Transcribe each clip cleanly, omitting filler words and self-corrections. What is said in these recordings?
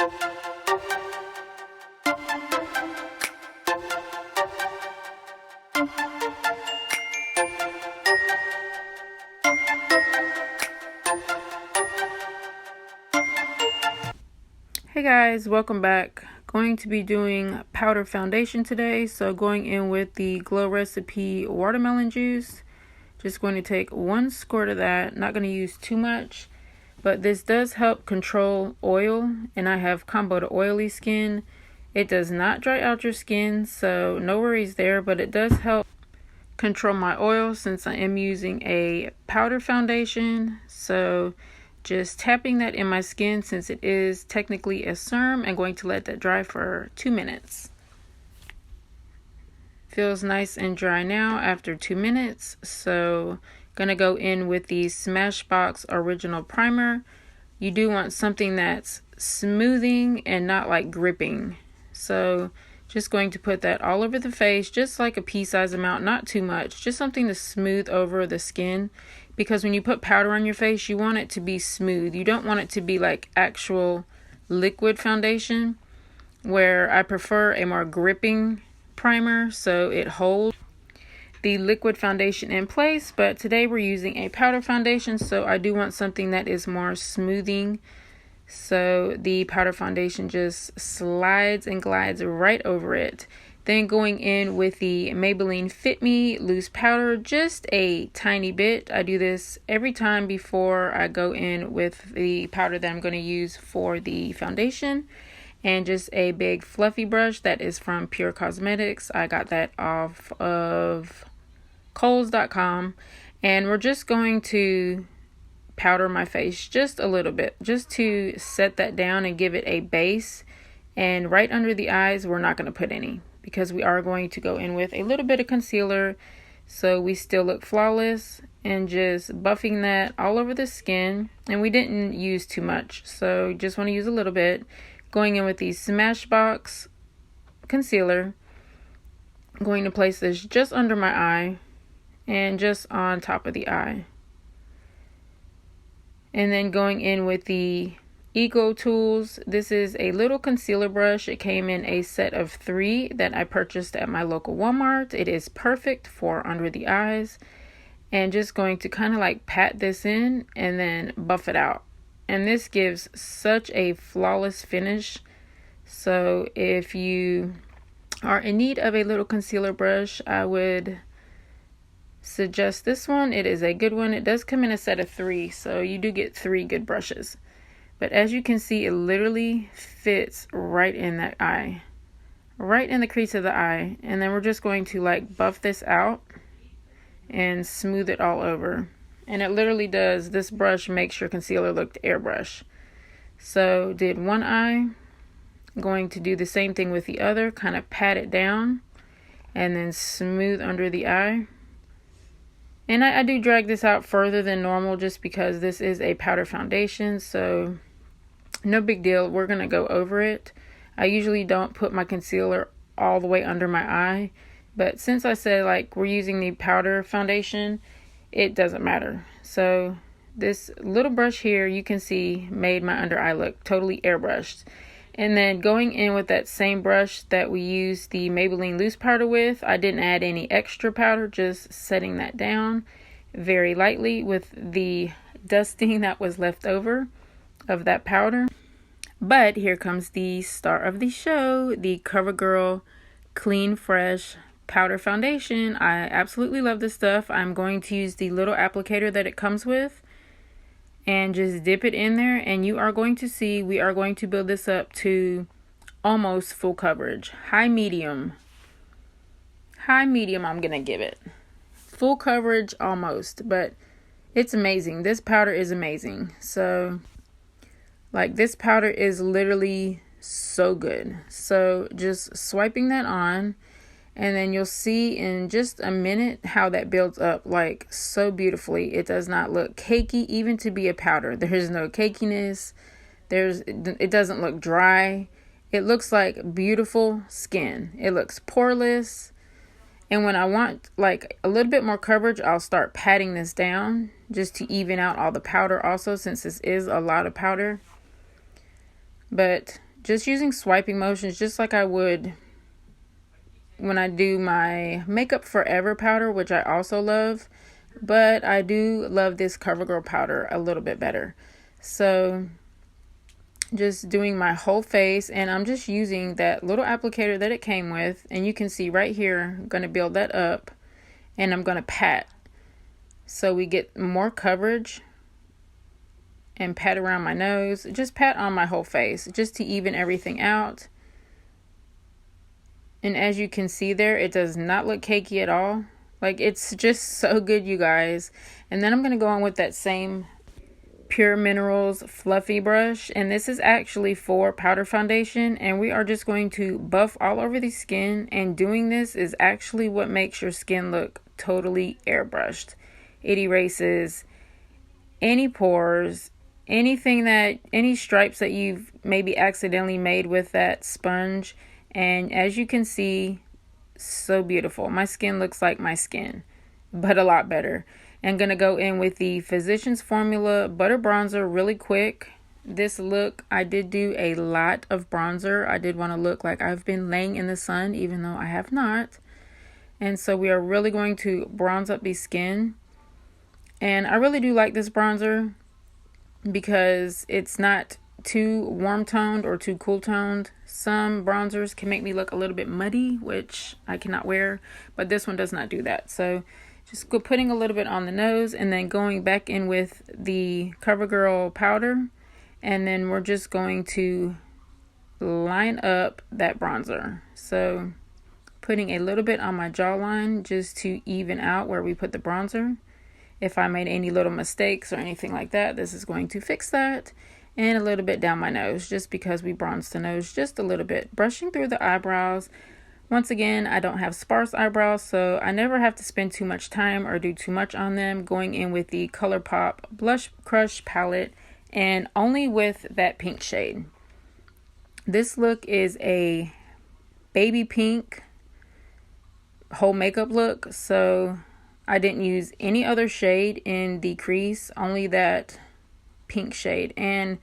Hey guys, welcome back. Going to be doing powder foundation today. So going in with the Glow Recipe watermelon juice. Just going to take 1 squirt of that. Not going to use too much, but this does help control oil, and I have combo to oily skin. It does not dry out your skin, so no worries there, but it does help control my oil since I am using a powder foundation. So just tapping that in my skin, since it is technically a serum, and going to let that dry for 2 minutes. Feels nice and dry now after 2 minutes. So gonna go in with the Smashbox Original Primer. You do want something that's smoothing and not like gripping. So just going to put that all over the face, just like a pea-size amount, not too much, just something to smooth over the skin. Because when you put powder on your face, you want it to be smooth. You don't want it to be like actual liquid foundation, where I prefer a more gripping primer so it holds the liquid foundation in place. But today we're using a powder foundation, so I do want something that is more smoothing. So the powder foundation just slides and glides right over it. Then going in with the Maybelline Fit Me loose powder, just a tiny bit. I do this every time before I go in with the powder that I'm going to use for the foundation. And just a big fluffy brush that is from Pure Cosmetics. I got that off of Kohl's.com. And we're just going to powder my face just a little bit, just to set that down and give it a base. And right under the eyes, we're not going to put any, because we are going to go in with a little bit of concealer so we still look flawless, and just buffing that all over the skin. And we didn't use too much, so just want to use a little bit. Going in with the Smashbox concealer, I'm going to place this just under my eye and just on top of the eye. And then going in with the Ego Tools. This is a little concealer brush. It came in a set of 3 that I purchased at my local Walmart. It is perfect for under the eyes. And just going to kind of like pat this in and then buff it out. And this gives such a flawless finish. So if you are in need of a little concealer brush, I would suggest this one. It is a good one. It does come in a set of 3, so you do get 3 good brushes. But as you can see, it literally fits right in that eye, right in the crease of the eye. And then we're just going to like buff this out and smooth it all over. And it literally does. This brush makes your concealer look airbrush. So did one eye. I'm going to do the same thing with the other. Kind of pat it down and then smooth under the eye. And I do drag this out further than normal just because this is a powder foundation. So no big deal. We're going to go over it. I usually don't put my concealer all the way under my eye. But since I said like we're using the powder foundation, it doesn't matter. So this little brush here, you can see, made my under eye look totally airbrushed. And then going in with that same brush that we used the Maybelline loose powder with, I didn't add any extra powder, just setting that down very lightly with the dusting that was left over of that powder. But here comes the star of the show, the Covergirl Clean Fresh powder foundation. I absolutely love this stuff. I'm going to use the little applicator that it comes with and just dip it in there, and you are going to see we are going to build this up to almost full coverage. High medium I'm gonna give it. Full coverage almost, but it's amazing. This powder is amazing. So like this powder is literally so good. So just swiping that on, and then you'll see in just a minute how that builds up like so beautifully. It does not look cakey even to be a powder. There's no cakiness. It doesn't look dry. It looks like beautiful skin. It looks poreless. And when I want like a little bit more coverage, I'll start patting this down just to even out all the powder also, since this is a lot of powder. But just using swiping motions, just like I would when I do my Makeup Forever powder, which I also love, but I do love this Covergirl powder a little bit better. So just doing my whole face, and I'm just using that little applicator that it came with, and you can see right here, I'm going to build that up, and I'm going to pat so we get more coverage, and pat around my nose, just pat on my whole face just to even everything out. And as you can see there, it does not look cakey at all. Like, it's just so good, you guys. And then I'm going to go on with that same Pure Minerals fluffy brush, and this is actually for powder foundation, and we are just going to buff all over the skin, and doing this is actually what makes your skin look totally airbrushed. It erases any pores, any stripes that you've maybe accidentally made with that sponge. And as you can see, so beautiful. My skin looks like my skin, but a lot better. I'm going to go in with the Physicians Formula Butter Bronzer really quick. This look, I did do a lot of bronzer. I did want to look like I've been laying in the sun, even though I have not. And so we are really going to bronze up the skin. And I really do like this bronzer because it's not too warm toned or too cool toned. Some bronzers can make me look a little bit muddy, which I cannot wear, but this one does not do that. So just putting a little bit on the nose, and then going back in with the Covergirl powder, and then we're just going to line up that bronzer. So putting a little bit on my jawline just to even out where we put the bronzer. If I made any little mistakes or anything like that, this is going to fix that. And a little bit down my nose, just because we bronzed the nose just a little bit. Brushing through the eyebrows. Once again, I don't have sparse eyebrows, so I never have to spend too much time or do too much on them. Going in with the ColourPop Blush Crush palette, and only with that pink shade. This look is a baby pink whole makeup look, so I didn't use any other shade in the crease, only that pink shade, and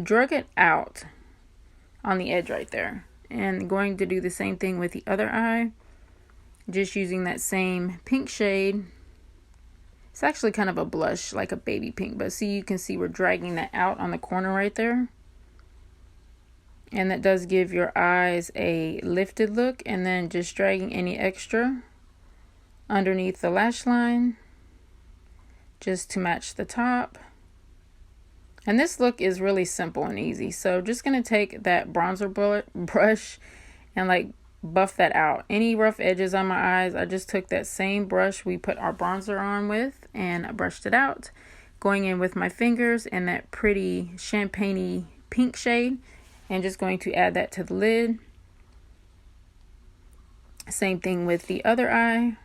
drug it out on the edge right there. And going to do the same thing with the other eye, just using that same pink shade. It's actually kind of a blush, like a baby pink, but see, you can see we're dragging that out on the corner right there, and that does give your eyes a lifted look. And then just dragging any extra underneath the lash line just to match the top. And this look is really simple and easy. So just going to take that bronzer brush and like buff that out. Any rough edges on my eyes, I just took that same brush we put our bronzer on with and I brushed it out. Going in with my fingers in that pretty champagne-y pink shade, and just going to add that to the lid. Same thing with the other eye.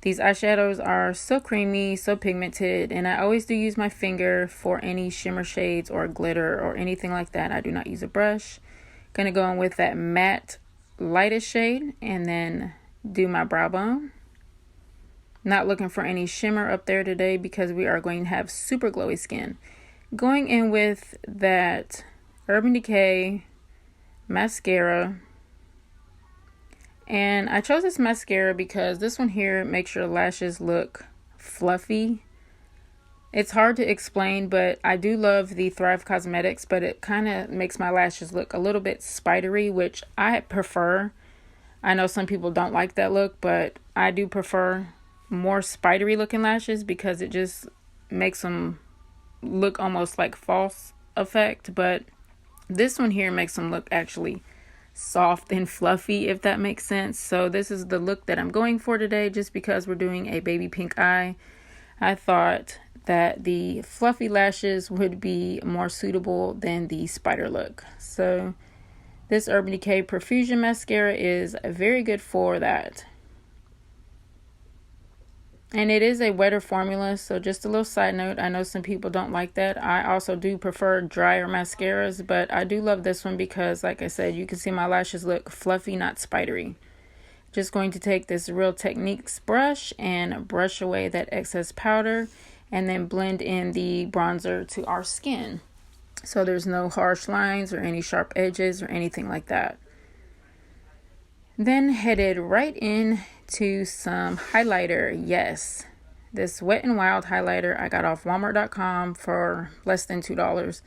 These eyeshadows are so creamy, so pigmented, and I always do use my finger for any shimmer shades or glitter or anything like that. I do not use a brush. Gonna go in with that matte lightest shade and then do my brow bone. Not looking for any shimmer up there today because we are going to have super glowy skin. Going in with that Urban Decay mascara. And I chose this mascara because this one here makes your lashes look fluffy. It's hard to explain, but I do love the Thrive Cosmetics, but it kind of makes my lashes look a little bit spidery, which I prefer. I know some people don't like that look, but I do prefer more spidery looking lashes because it just makes them look almost like false effect. But this one here makes them look actually soft and fluffy, if that makes sense. So this is the look that I'm going for today, just because we're doing a baby pink eye. I thought that the fluffy lashes would be more suitable than the spider look. So this Urban Decay Profusion mascara is very good for that. And it is a wetter formula, so just a little side note, I know some people don't like that. I also do prefer drier mascaras, but I do love this one because, like I said, you can see my lashes look fluffy, not spidery. Just going to take this Real Techniques brush and brush away that excess powder and then blend in the bronzer to our skin. so there's no harsh lines or any sharp edges or anything like that. Then headed right in to some highlighter. Yes, this Wet n Wild highlighter I got off Walmart.com for less than $2.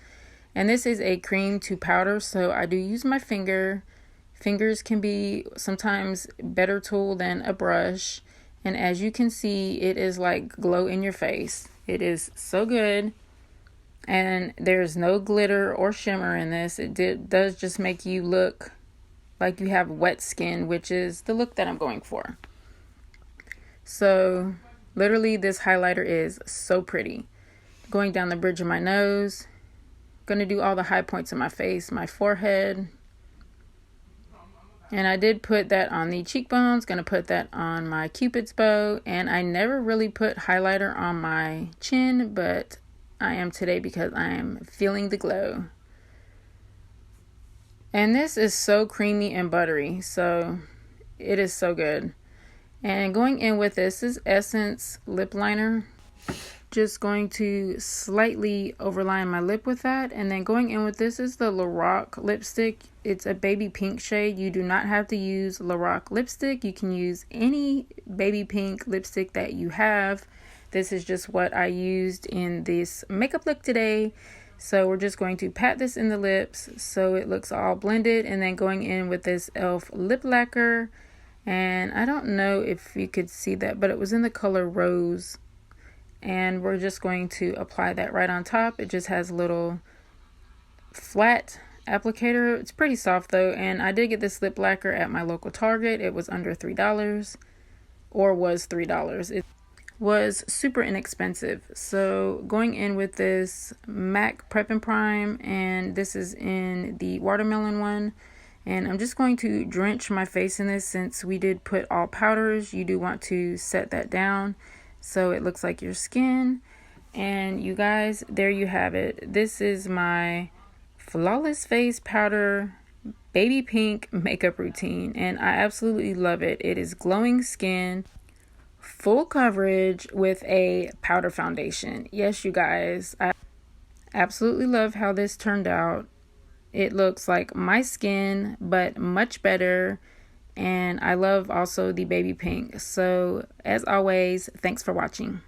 And this is a cream to powder, so I do use my finger. Fingers can be sometimes better tool than a brush. And as you can see, it is like glow in your face. It is so good. And there's no glitter or shimmer in this. It does just make you look like you have wet skin, which is the look that I'm going for. So literally this highlighter is so pretty. Going down the bridge of my nose. Going to do all the high points of my face, my forehead. And I did put that on the cheekbones. Going to put that on my Cupid's bow. And I never really put highlighter on my chin, but I am today because I am feeling the glow. And this is so creamy and buttery, so it is so good. And going in with this is Essence lip liner. Just going to slightly overline my lip with that. And then going in with this is the Lorac lipstick. It's a baby pink shade. You do not have to use Lorac lipstick. You can use any baby pink lipstick that you have. This is just what I used in this makeup look today. So we're just going to pat this in the lips so it looks all blended. And then going in with this e.l.f. lip lacquer. And I don't know if you could see that, but it was in the color Rose. And we're just going to apply that right on top. It just has a little flat applicator. It's pretty soft though. And I did get this lip lacquer at my local Target. It was under $3, or was $3. It was super inexpensive. So going in with this MAC Prep and Prime, and this is in the watermelon one. And I'm just going to drench my face in this since we did put all powders. You do want to set that down so it looks like your skin. And you guys, there you have it. This is my Flawless Face Powder Baby Pink makeup routine. And I absolutely love it. It is glowing skin, full coverage with a powder foundation. Yes, you guys, I absolutely love how this turned out. It looks like my skin, but much better. And I love also the baby pink. So as always, thanks for watching.